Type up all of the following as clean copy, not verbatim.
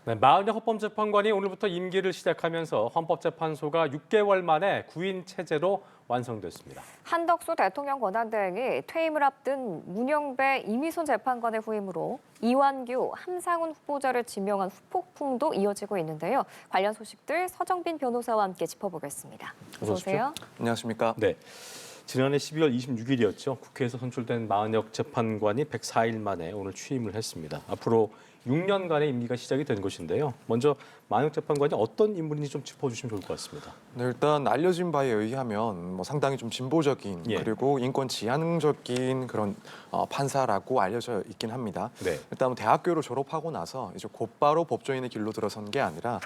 네, 마흔여 헌법재판관이 오늘부터 임기를 시작하면서 헌법재판소가 6개월 만에 구인 체제로 완성됐습니다. 한덕수 대통령 권한대행이 퇴임을 앞둔 문영배 이미선 재판관의 후임으로 이완규, 함상훈 후보자를 지명한 후폭풍도 이어지고 있는데요. 관련 소식들 서정빈 변호사와 함께 짚어보겠습니다. 어서 오세요. 안녕하십니까? 네. 지난해 12월 26일이었죠. 국회에서 선출된 마흔여 재판관이 104일 만에 오늘 취임을 했습니다. 앞으로 6년간의 임기가 시작이 된 것인데요. 먼저 마흔여 재판관이 어떤 인물인지 좀 짚어주시면 좋을 것 같습니다. 네, 일단 알려진 바에 의하면 상당히 좀 진보적인 그리고 인권 지향적인 그런 판사라고 알려져 있긴 합니다. 네. 일단 대학교를 졸업하고 나서 이제 곧바로 법조인의 길로 들어선 게 아니라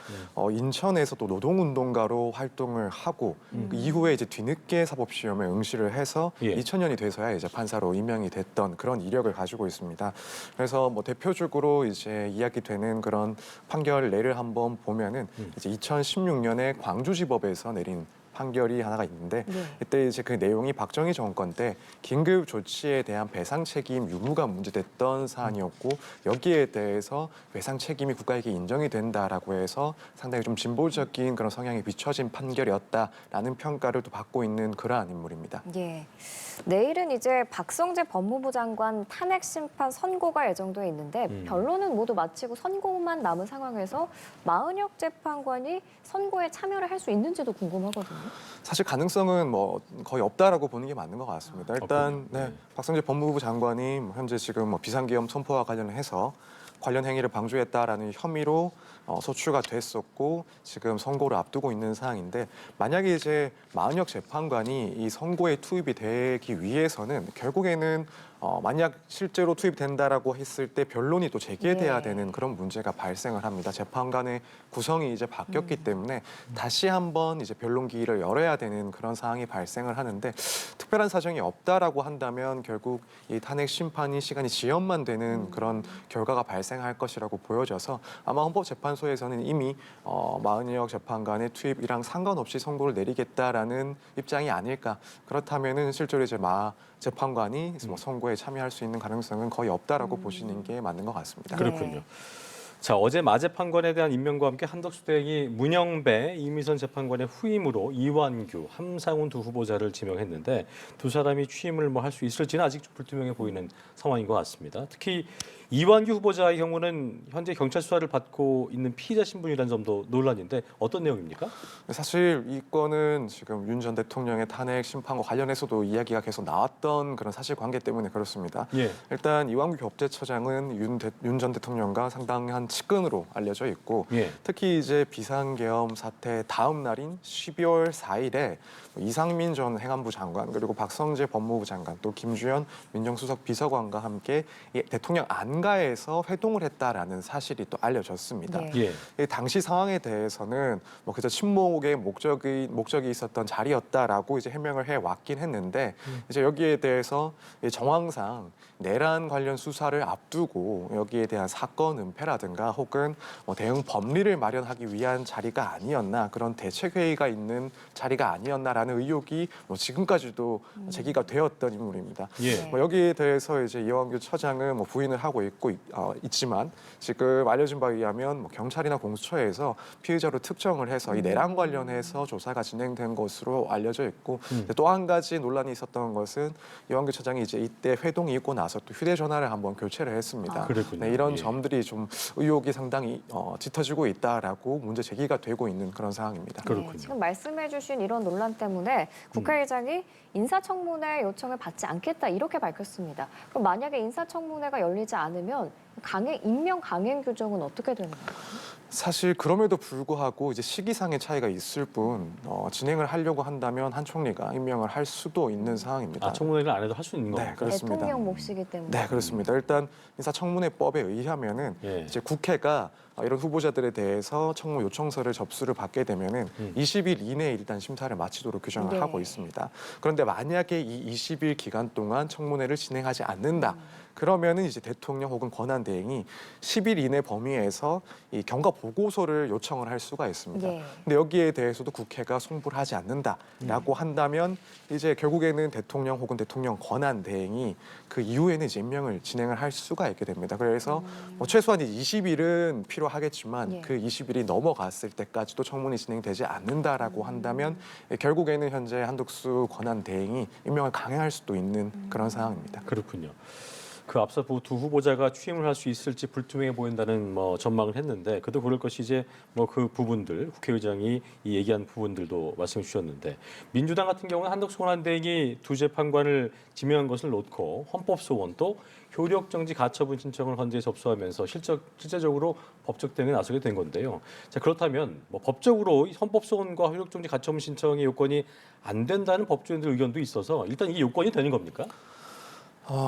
인천에서 또 노동운동가로 활동을 하고 그 이후에 이제 뒤늦게 사법시험에 응시를 해서 2000년이 돼서야 이제 판사로 임명이 됐던 그런 이력을 가지고 있습니다. 그래서 대표적으로 이제 이야기되는 그런 판결례를 한번 보면은 이제 2016년에 광주지법에서 내린 판결이 하나가 있는데 이때 이제 그 내용이 박정희 정권 때 긴급 조치에 대한 배상 책임 유무가 문제됐던 사안이었고 여기에 대해서 배상 책임이 국가에게 인정이 된다라고 해서 상당히 좀 진보적인 그런 성향이 비춰진 판결이었다라는 평가를 또 받고 있는 그러한 인물입니다. 예. 내일은 이제 박성재 법무부 장관 탄핵 심판 선고가 예정돼 있는데 변론은 모두 마치고 선고만 남은 상황에서 마흔여 재판관이 선고에 참여를 할 수 있는지도 궁금하거든요. 사실 가능성은 거의 없다라고 보는 게 맞는 것 같습니다. 일단 박성재 법무부 장관이 현재 지금 비상계엄 선포와 관련해서 관련 행위를 방조했다라는 혐의로 소추가 됐었고 지금 선고를 앞두고 있는 상황인데 만약에 이제 마흔여 재판관이 이 선고에 투입이 되기 위해서는 결국에는 만약 실제로 투입된다라고 했을 때 변론이 또 재개돼야 되는 그런 문제가 발생을 합니다. 재판관의 구성이 이제 바뀌었기 때문에 다시 한번 이제 변론 기일을 열어야 되는 그런 상황이 발생을 하는데 특별한 사정이 없다라고 한다면 결국 이 탄핵 심판이 시간이 지연만 되는 그런 결과가 발생할 것이라고 보여져서 아마 헌법재판소에서는 이미 마흔여 재판관의 투입이랑 상관없이 선고를 내리겠다라는 입장이 아닐까. 그렇다면은 실제로 이제 마 재판관이 선고에 참여할 수 있는 가능성은 거의 없다라고 보시는 게 맞는 것 같습니다. 그렇군요. 자, 어제 마 재판관에 대한 임명과 함께 한덕수 대행이 문영배, 이미선 재판관의 후임으로 이완규, 함상훈 두 후보자를 지명했는데 두 사람이 취임을 할 수 있을지는 아직 좀 불투명해 보이는 상황인 것 같습니다. 특히 이완규 후보자의 경우는 현재 경찰 수사를 받고 있는 피의자 신분이라는 점도 논란인데 어떤 내용입니까? 사실 이 건은 지금 윤 전 대통령의 탄핵 심판과 관련해서도 이야기가 계속 나왔던 그런 사실관계 때문에 그렇습니다. 일단 이완규 법제처장은 윤 전 대통령과 상당한 측근으로 알려져 있고 특히 이제 비상계엄 사태 다음 날인 12월 4일에 이상민 전 행안부 장관 그리고 박성재 법무부 장관 또 김주현 민정수석 비서관과 함께 대통령 안가에서 회동을 했다라는 사실이 또 알려졌습니다. 당시 상황에 대해서는 그저 침묵의 목적이 있었던 자리였다라고 이제 해명을 해 왔긴 했는데 이제 여기에 대해서 정황상 내란 관련 수사를 앞두고 여기에 대한 사건 은폐라든가 혹은 대응 법리를 마련하기 위한 자리가 아니었나 그런 대책회의가 있는 자리가 아니었나라는 의혹이 지금까지도 제기가 되었던 인물입니다. 여기에 대해서 이제 이완규 처장은 부인을 하고 있지만 지금 알려진 바에 의하면 경찰이나 공수처에서 피의자로 특정을 해서 이 내란 관련해서 조사가 진행된 것으로 알려져 있고 또 한 가지 논란이 있었던 것은 이완규 처장이 이제 이때 회동이 있고 나서 또 휴대전화를 한번 교체를 했습니다. 이런 점들이 좀 의혹이 상당히 짙어지고 있다라고 문제 제기가 되고 있는 그런 상황입니다. 지금 말씀해주신 이런 논란 때문에 국회의장이 인사청문회 요청을 받지 않겠다 이렇게 밝혔습니다. 그럼 만약에 인사청문회가 열리지 않으면 임명 강행 규정은 어떻게 되는 건가요? 사실 그럼에도 불구하고 이제 시기상의 차이가 있을 뿐 진행을 하려고 한다면 한 총리가 임명을 할 수도 있는 상황입니다. 청문회를 안 해도 할 수 있는 건가요? 네, 그렇습니다. 대통령 몫이기 때문에. 네, 그렇습니다. 일단 인사청문회법에 의하면은 이제 국회가 이런 후보자들에 대해서 청문 요청서를 접수를 받게 되면은 20일 이내에 일단 심사를 마치도록 규정을 하고 있습니다. 그런데 만약에 이 20일 기간 동안 청문회를 진행하지 않는다. 그러면은 이제 대통령 혹은 권한대행이 10일 이내 범위에서 이 경과 보고서를 요청을 할 수가 있습니다. 예. 근데 여기에 대해서도 국회가 송부를 하지 않는다라고 한다면 이제 결국에는 대통령 혹은 대통령 권한대행이 그 이후에는 이제 임명을 진행을 할 수가 있게 됩니다. 그래서 뭐 최소한 20일은 필요하겠지만 예. 그 20일이 넘어갔을 때까지도 청문이 진행되지 않는다라고 한다면 결국에는 현재 한덕수 권한대행이 임명을 강행할 수도 있는 그런 상황입니다. 그렇군요. 그 앞서 두 후보자가 취임을 할 수 있을지 불투명해 보인다는 뭐 전망을 했는데 그도 그럴 것이 이제 뭐 그 부분들 국회의장이 이 얘기한 부분들도 말씀해 주셨는데 민주당 같은 경우는 한덕수 권한대행이 두 재판관을 지명한 것을 놓고 헌법소원도 효력정지 가처분 신청을 헌재에 접수하면서 실제적으로 법적 대응에 나서게 된 건데요. 자 그렇다면 뭐 법적으로 헌법소원과 효력정지 가처분 신청의 요건이 안 된다는 법조인들 의견도 있어서 일단 이게 요건이 되는 겁니까?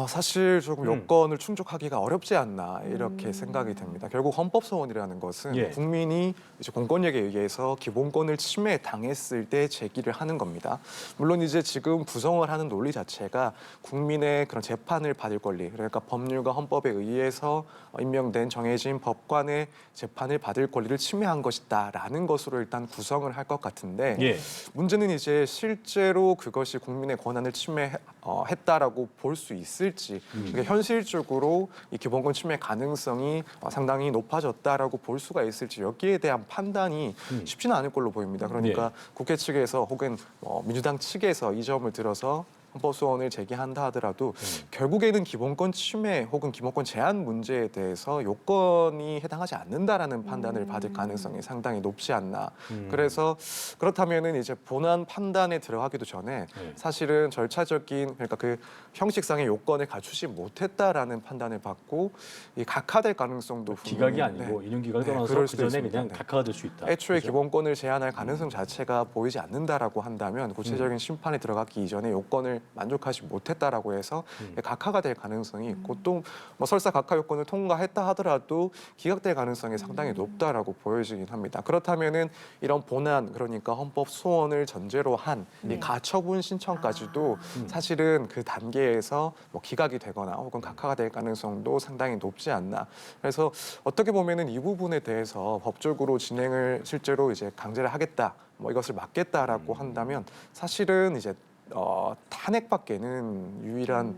사실 조금 요건을 충족하기가 어렵지 않나 이렇게 생각이 됩니다. 결국 헌법소원이라는 것은 예. 국민이 이제 공권력에 의해서 기본권을 침해당했을 때 제기를 하는 겁니다. 물론 이제 지금 구성을 하는 논리 자체가 국민의 그런 재판을 받을 권리, 그러니까 법률과 헌법에 의해서 임명된 정해진 법관의 재판을 받을 권리를 침해한 것이다라는 것으로 일단 구성을 할 것 같은데 예. 문제는 이제 실제로 그것이 국민의 권한을 침해했다라고 볼 수 있을지 그러니까 현실적으로 이 기본권 침해 가능성이 상당히 높아졌다라고 볼 수가 있을지 여기에 대한 판단이 쉽지는 않을 걸로 보입니다. 그러니까 국회 측에서 혹은 민주당 측에서 이 점을 들어서 헌법소원을 제기한다 하더라도 결국에는 기본권 침해 혹은 기본권 제한 문제에 대해서 요건이 해당하지 않는다라는 판단을 받을 가능성이 상당히 높지 않나. 그래서 그렇다면은 이제 본안 판단에 들어가기도 전에 사실은 절차적인 그러니까 그 형식상의 요건을 갖추지 못했다라는 판단을 받고 이 각하될 가능성도 기각이 분명히, 아니고 인용 기각이 떠나서 그럴 그 수도 전에 있습니다. 그냥 네. 각하가 될 수 있다. 애초에 그죠? 기본권을 제한할 가능성 자체가 보이지 않는다라고 한다면 구체적인 심판에 들어가기 이전에 요건을 만족하지 못했다라고 해서 각하가 될 가능성이 있고 또 뭐 설사 각하 요건을 통과했다 하더라도 기각될 가능성이 상당히 높다라고 보여지긴 합니다. 그렇다면은 이런 본안 그러니까 헌법 소원을 전제로 한 이 가처분 신청까지도 사실은 그 단계에서 뭐 기각이 되거나 혹은 각하가 될 가능성도 상당히 높지 않나. 그래서 어떻게 보면은 이 부분에 대해서 법적으로 진행을 실제로 이제 강제를 하겠다, 뭐 이것을 막겠다라고 한다면 사실은 이제 탄핵밖에는 유일한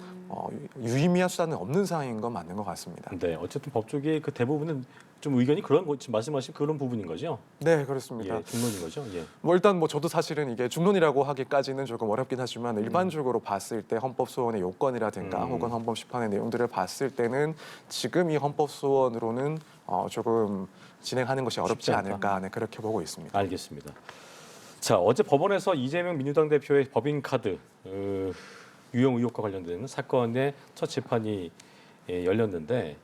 유의미한 수단은 없는 상황인 건 맞는 것 같습니다. 네, 어쨌든 법조계의 그 대부분은 좀 의견이 그런 거 지금 말씀하신 그런 부분인 거죠. 네, 그렇습니다. 예, 중론인 거죠. 예. 뭐 일단 뭐 저도 사실은 이게 중론이라고 하기까지는 조금 어렵긴 하지만 일반적으로 봤을 때 헌법소원의 요건이라든가 혹은 헌법심판의 내용들을 봤을 때는 지금 이 헌법소원으로는 조금 진행하는 것이 어렵지 쉽지 않다. 않을까 네, 그렇게 보고 있습니다. 알겠습니다. 자, 어제 법원에서 이재명 민주당 대표의 법인카드 유용 의혹과 관련된 사건의 첫 재판이 열렸는데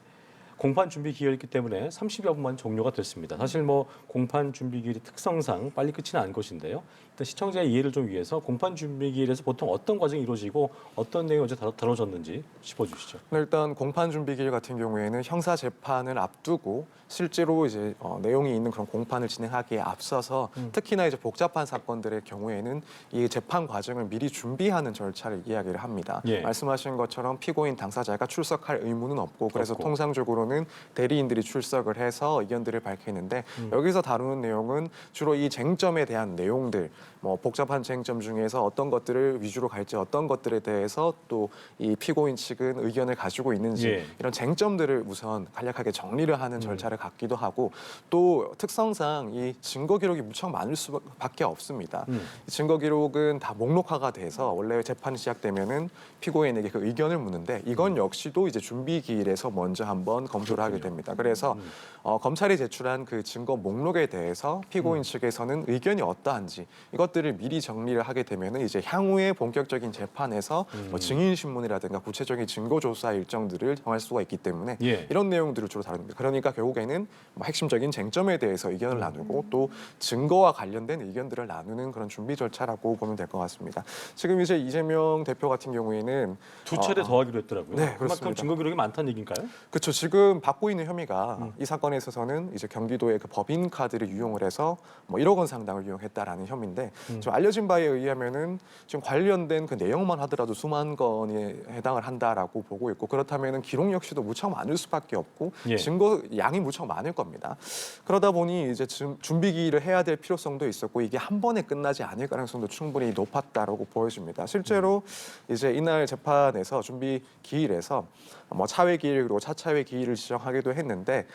공판 준비 기일이기 때문에 30여 분만 종료가 됐습니다. 사실 뭐 공판 준비 기일이 특성상 빨리 끝이 난 것인데요. 일단 시청자의 이해를 좀 위해서 공판 준비 기일에서 보통 어떤 과정이 이루어지고 어떤 내용이 어제 다뤄졌는지 짚어주시죠. 일단 공판 준비 기일 같은 경우에는 형사 재판을 앞두고 실제로 이제 내용이 있는 그런 공판을 진행하기에 앞서서 특히나 이제 복잡한 사건들의 경우에는 이 재판 과정을 미리 준비하는 절차를 이야기를 합니다. 예. 말씀하신 것처럼 피고인 당사자가 출석할 의무는 없고 그래서 없고. 통상적으로는 대리인들이 출석을 해서 의견들을 밝히는데 여기서 다루는 내용은 주로 이 쟁점에 대한 내용들 뭐 복잡한 쟁점 중에서 어떤 것들을 위주로 갈지 어떤 것들에 대해서 또 이 피고인 측은 의견을 가지고 있는지 예. 이런 쟁점들을 우선 간략하게 정리를 하는 절차를 갖기도 하고 또 특성상 이 증거 기록이 무척 많을 수밖에 없습니다. 이 증거 기록은 다 목록화가 돼서 원래 재판이 시작되면은 피고인에게 그 의견을 묻는데 이건 역시도 이제 준비 기일에서 먼저 한번 검토를 하게 됩니다. 그래서 검찰이 제출한 그 증거 목록에 대해서 피고인 측에서는 의견이 어떠한지 이것들을 미리 정리를 하게 되면은 이제 향후에 본격적인 재판에서 뭐 증인 신문이라든가 구체적인 증거 조사 일정들을 정할 수가 있기 때문에 예. 이런 내용들을 주로 다룹니다. 그러니까 결국에는 뭐 핵심적인 쟁점에 대해서 의견을 나누고 또 증거와 관련된 의견들을 나누는 그런 준비 절차라고 보면 될 것 같습니다. 지금 이제 이재명 대표 같은 경우에는 두 차례 더 하기로 했더라고요. 네, 그만큼 그렇습니다. 증거 기록이 많다는 얘기인가요? 그렇죠. 지금 지금 받고 있는 혐의가 이 사건에 있어서는 이제 경기도의 그 법인 카드를 유용을 해서 뭐 1억 원 상당을 유용했다라는 혐의인데 좀 알려진 바에 의하면은 지금 관련된 그 내용만 하더라도 수만 건에 해당을 한다라고 보고 있고 그렇다면은 기록 역시도 무척 많을 수밖에 없고 예. 증거 양이 무척 많을 겁니다. 그러다 보니 이제 준비기일을 해야 될 필요성도 있었고 이게 한 번에 끝나지 않을 가능성도 충분히 높았다라고 보여집니다. 실제로 이제 이날 재판에서 준비 기일에서 뭐 차회 기일 그리고 차차회 기일을 지정하기도 했는데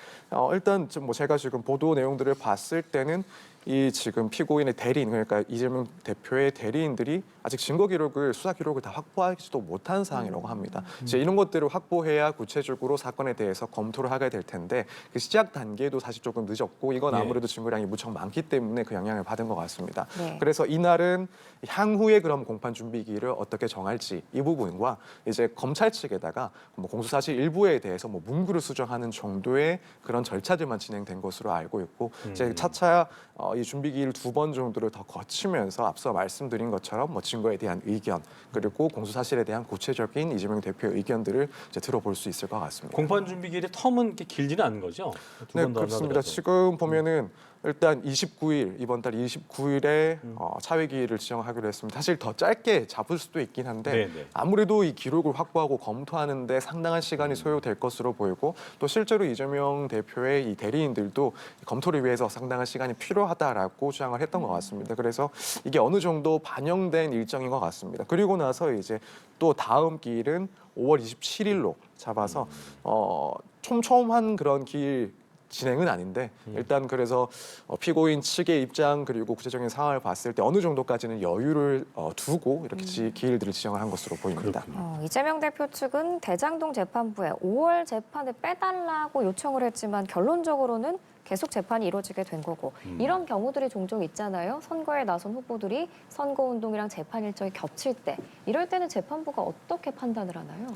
일단 좀 뭐 제가 지금 보도 내용들을 봤을 때는 이 지금 피고인의 대리인 그러니까 이재명 대표의 대리인들이 아직 증거 기록을 수사 기록을 다 확보하지도 못한 상황이라고 합니다. 이제 이런 것들을 확보해야 구체적으로 사건에 대해서 검토를 하게 될 텐데 그 시작 단계도 사실 조금 늦었고 이건 예. 아무래도 증거량이 무척 많기 때문에 그 영향을 받은 것 같습니다. 네. 그래서 이날은 향후에 그럼 공판 준비기를 어떻게 정할지 이 부분과 이제 검찰 측에다가 뭐 공소사실 일부에 대해서 뭐 문구를 수정하는 정도의 그런 절차들만 진행된 것으로 알고 있고 이제 차차 이 준비기일 2번 정도를 더 거치면서 앞서 말씀드린 것처럼 뭐 증거에 대한 의견 그리고 공소사실에 대한 구체적인 이재명 대표의 의견들을 이제 들어볼 수 있을 것 같습니다. 공판 준비기일의 텀은 이렇게 길지는 않은 거죠? 두 네, 번 더 그렇습니다. 하더라도. 지금 보면은 일단 29일 이번 달 29일에 차회 기일을 지정하기로 했습니다. 사실 더 짧게 잡을 수도 있긴 한데 네네. 아무래도 이 기록을 확보하고 검토하는데 상당한 시간이 소요될 것으로 보이고 또 실제로 이재명 대표의 이 대리인들도 검토를 위해서 상당한 시간이 필요하다라고 주장을 했던 것 같습니다. 그래서 이게 어느 정도 반영된 일정인 것 같습니다. 그리고 나서 이제 또 다음 기일은 5월 27일로 잡아서 촘촘한 그런 기일 진행은 아닌데 일단 그래서 피고인 측의 입장 그리고 구체적인 상황을 봤을 때 어느 정도까지는 여유를 두고 이렇게 기일들을 지정을 한 것으로 보입니다. 이재명 대표 측은 대장동 재판부에 5월 재판을 빼달라고 요청을 했지만 결론적으로는 계속 재판이 이루어지게 된 거고 이런 경우들이 종종 있잖아요. 선거에 나선 후보들이 선거운동이랑 재판 일정이 겹칠 때 이럴 때는 재판부가 어떻게 판단을 하나요?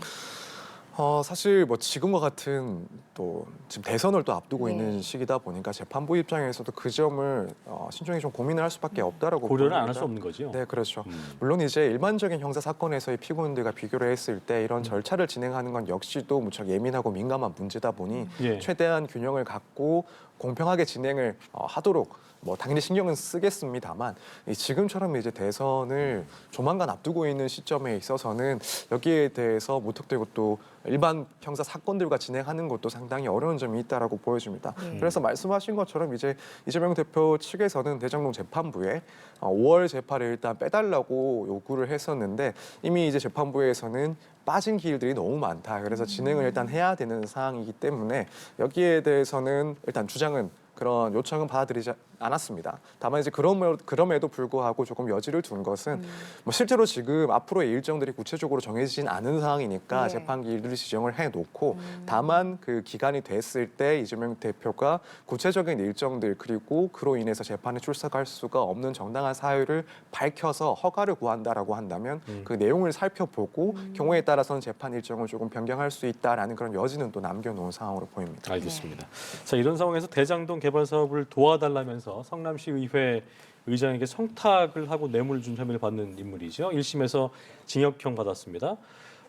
사실 뭐 지금과 같은 또 지금 대선을 또 앞두고 네. 있는 시기다 보니까 재판부 입장에서도 그 점을 신중히 좀 고민을 할 수밖에 없다라고 고려를 안 보입니다. 할 수 없는 거죠? 네, 그렇죠. 물론 이제 일반적인 형사 사건에서의 피고인들과 비교를 했을 때 이런 절차를 진행하는 건 역시도 무척 예민하고 민감한 문제다 보니 예. 최대한 균형을 갖고 공평하게 진행을 하도록 뭐 당연히 신경은 쓰겠습니다만 지금처럼 이제 대선을 조만간 앞두고 있는 시점에 있어서는 여기에 대해서 무턱대고 또 일반 형사 사건들과 진행하는 것도 상당히 어려운 점이 있다라고 보여집니다. 그래서 말씀하신 것처럼 이제 이재명 대표 측에서는 대장동 재판부에 5월 재판을 일단 빼달라고 요구를 했었는데 이미 이제 재판부에서는 빠진 기일들이 너무 많다. 그래서 진행을 일단 해야 되는 상황이기 때문에 여기에 대해서는 일단 주장은 그런 요청은 받아들이지 않았습니다. 다만 이제 그럼에도 불구하고 조금 여지를 둔 것은 뭐 실제로 지금 앞으로의 일정들이 구체적으로 정해지진 않은 상황이니까 네. 재판 기일들을 지정을 해놓고 다만 그 기간이 됐을 때 이재명 대표가 구체적인 일정들 그리고 그로 인해서 재판에 출석할 수가 없는 정당한 사유를 밝혀서 허가를 구한다라고 한다면 그 내용을 살펴보고 경우에 따라서는 재판 일정을 조금 변경할 수 있다라는 그런 여지는 또 남겨놓은 상황으로 보입니다. 알겠습니다. 자, 이런 상황에서 대장동 개발 사업을 도와달라면서 성남시 의회 의장에게 성탁을 하고 뇌물을 준 혐의를 받는 인물이죠. 1심에서 징역형 받았습니다.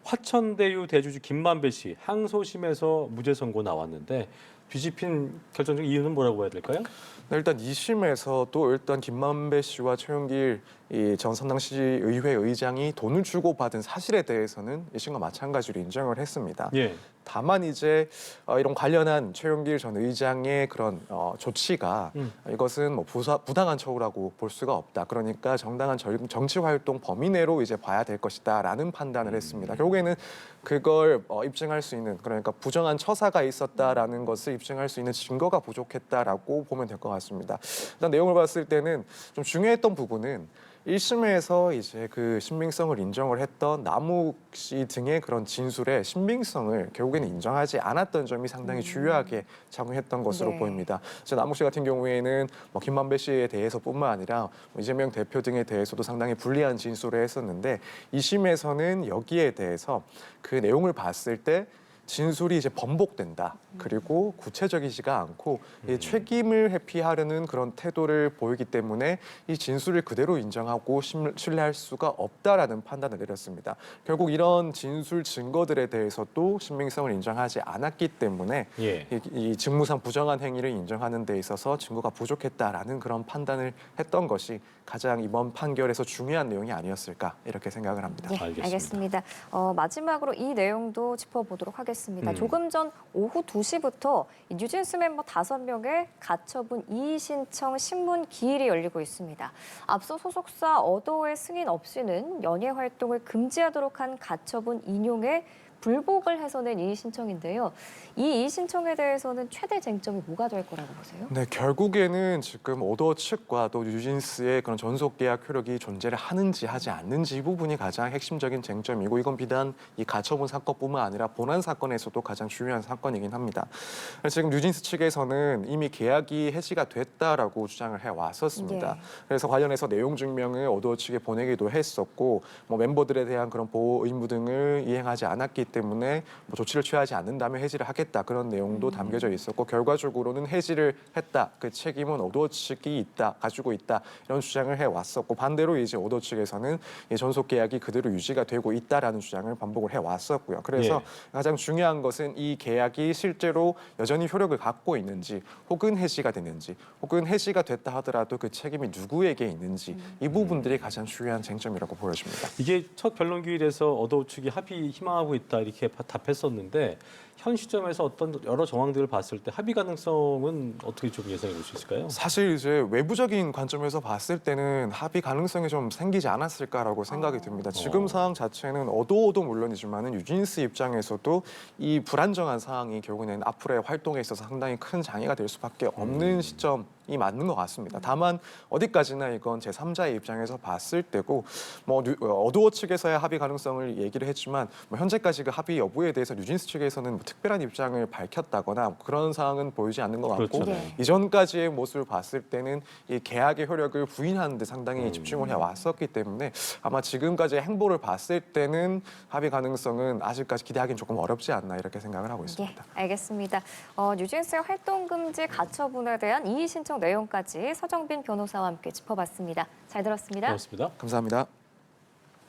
화천대유 대주주 김만배 씨 항소심에서 무죄 선고 나왔는데 뒤집힌 결정적 이유는 뭐라고 해야 될까요? 네, 일단 2심에서도 일단 김만배 씨와 최영길 전 성남시 의회 의장이 돈을 주고 받은 사실에 대해서는 1심과 마찬가지로 인정을 했습니다. 예. 다만 이제 이런 관련한 최영길 전 의장의 그런 조치가 이것은 뭐 부당한 처우라고 볼 수가 없다. 그러니까 정당한 정치 활동 범위 내로 이제 봐야 될 것이다라는 판단을 했습니다. 결국에는 그걸 입증할 수 있는 그러니까 부정한 처사가 있었다라는 것을 입증할 수 있는 증거가 부족했다라고 보면 될 것 같습니다. 일단 내용을 봤을 때는 좀 중요했던 부분은 1심에서 이제 그 신빙성을 인정을 했던 남욱 씨 등의 그런 진술의 신빙성을 결국에는 인정하지 않았던 점이 상당히 주요하게 작용했던 것으로 네. 보입니다. 남욱 씨 같은 경우에는 뭐 김만배 씨에 대해서뿐만 아니라 이재명 대표 등에 대해서도 상당히 불리한 진술을 했었는데 2심에서는 여기에 대해서 그 내용을 봤을 때 진술이 이제 번복된다. 그리고 구체적이지가 않고 이 책임을 회피하려는 그런 태도를 보이기 때문에 이 진술을 그대로 인정하고 신뢰할 수가 없다라는 판단을 내렸습니다. 결국 이런 진술 증거들에 대해서도 신빙성을 인정하지 않았기 때문에 예. 이 직무상 부정한 행위를 인정하는 데 있어서 증거가 부족했다라는 그런 판단을 했던 것이 가장 이번 판결에서 중요한 내용이 아니었을까 이렇게 생각을 합니다. 네, 알겠습니다. 마지막으로 이 내용도 짚어보도록 하겠습니다. 조금 전 오후 2시부터 뉴진스 멤버 5명의 가처분 이의 신청 신문 기일이 열리고 있습니다. 앞서 소속사 어도의 승인 없이는 연예 활동을 금지하도록 한 가처분 인용에 불복을 해서 낸 이의 신청인데요. 이 이의 신청에 대해서는 최대 쟁점이 뭐가 될 거라고 보세요? 네, 결국에는 지금 오더 측과 또 뉴진스의 그런 전속 계약 효력이 존재를 하는지 하지 않는지 이 부분이 가장 핵심적인 쟁점이고 이건 비단 이 가처분 사건뿐만 아니라 본안 사건에서도 가장 중요한 사건이긴 합니다. 지금 뉴진스 측에서는 이미 계약이 해지가 됐다라고 주장을 해왔었습니다. 네. 그래서 관련해서 내용 증명을 오더 측에 보내기도 했었고 뭐 멤버들에 대한 그런 보호 의무 등을 이행하지 않았기 때문에 뭐 조치를 취하지 않는다면 해지를 하겠다 그런 내용도 담겨져 있었고 결과적으로는 해지를 했다 그 책임은 오더 측이 가지고 있다 이런 주장을 해왔었고 반대로 이제 오더 측에서는 이 전속 계약이 그대로 유지가 되고 있다라는 주장을 반복을 해왔었고요. 그래서 가장 중요한 것은 이 계약이 실제로 여전히 효력을 갖고 있는지 혹은 해지가 됐는지 혹은 해지가 됐다 하더라도 그 책임이 누구에게 있는지 이 부분들이 가장 중요한 쟁점이라고 보여집니다. 이게 첫 변론기일에서 어도 측이 합의 희망하고 있다 이렇게 답했었는데 현 시점에서 어떤 여러 정황들을 봤을 때 합의 가능성은 어떻게 좀 예상해 볼 수 있을까요? 사실 이제 외부적인 관점에서 봤을 때는 합의 가능성이 좀 생기지 않았을까라고 생각이 듭니다. 지금 상황 자체는 어도어도 물론이지만은 뉴진스 입장에서도 이 불안정한 상황이 결국에는 앞으로의 활동에 있어서 상당히 큰 장애가 될 수밖에 없는 시점이 맞는 것 같습니다. 다만 어디까지나 이건 제3자의 입장에서 봤을 때고 뭐 어도어 측에서야 합의 가능성을 얘기를 했지만 뭐 현재까지 그 합의 여부에 대해서 뉴진스 측에서는 뭐 특별한 입장을 밝혔다거나 그런 상황은 보이지 않는 것 같고 그렇죠. 네. 이전까지의 모습을 봤을 때는 이 계약의 효력을 부인하는 데 상당히 집중을 해왔었기 때문에 아마 지금까지의 행보를 봤을 때는 합의 가능성은 아직까지 기대하기는 조금 어렵지 않나 이렇게 생각을 하고 있습니다. 예, 알겠습니다. 뉴진스의 활동 금지 가처분에 대한 이의 신청 내용까지 서정빈 변호사와 함께 짚어봤습니다. 잘 들었습니다. 고맙습니다. 감사합니다.